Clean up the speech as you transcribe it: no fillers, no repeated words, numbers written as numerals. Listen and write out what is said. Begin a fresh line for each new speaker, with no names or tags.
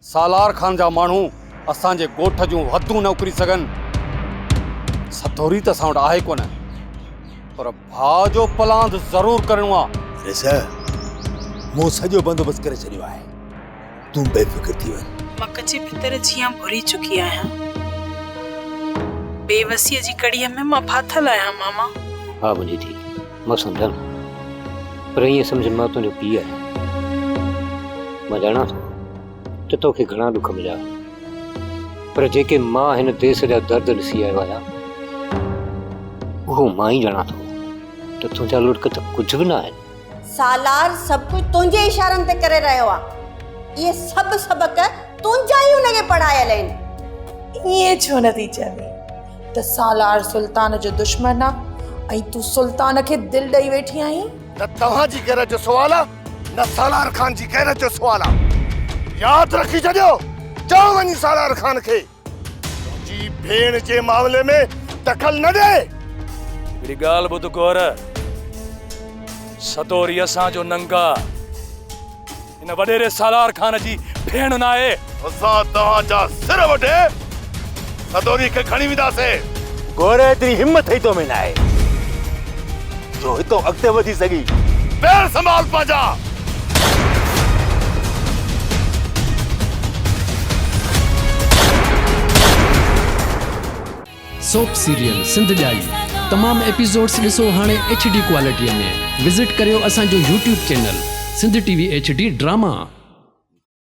सालार खान जा मानू असांजे गोठ जूं हदूं न उकरी सघन। सतोरी त असां वटि आहे कोन, पर भाउ जो पलांद ज़रूर करणो आहे।
मूं सॼो बंदोबस्त करे छॾियो आहे, तूं बेफ़िक्र थी वञ।
मां कचे पितर जीअं भुली चुकी आहियां। बेवसीअ जी कड़ीअ में मां फाथल आहियां मामा।
हाँ मुझे थी मां समझा न, पर ये समझ मां तुझो पी है। मां जाना थो त तोखे घणा दुख मिला, पर जेके मां हिन देश जा दर्द ॾिसी आयो आहियां वो मां ही जाना थो त तुझा लुड़क त कुछ भी ना है।
सालार सब कुछ तुंहिंजे इशारनि ते करे रहियो आहे। ये सब सबक तुंहिंजा ई उनखे पढ़ायल आहिनि।
ये छो नथी चवे त सालार सुल्तान जो दुश्मन आ ऐं तू सुल्तान खे दिल ॾेई वेठी आहीं?
न तव्हांजी गैरत जो सवाल आहे, न सालार खान जी गैरत जो सवाल आहे। यादि रखी छॾियो, चओ वञी सालार खान खे जी भेण जे मामले में दखल न ॾे।
हिकिड़ी ॻाल्हि ॿुध गौर, सतोरी असांजो नंगा, इन वॾेरे सालार खान जी भेण न आहे।
असां तव्हांजा सिर वढे सतोरी खे खणी वेंदासीं।
गोरे एतिरी हिम्मत ई तो में न आहे जो हितो अॻिते वधी सघी।
पैर संभाल पंहिंजा।
सोप सीरियल सिंध जाई तमाम एपिसोड्स ॾिसो हाणे HD क्वालिटीअ में। विज़िट करियो असांजो YouTube channel Sindh TV HD drama.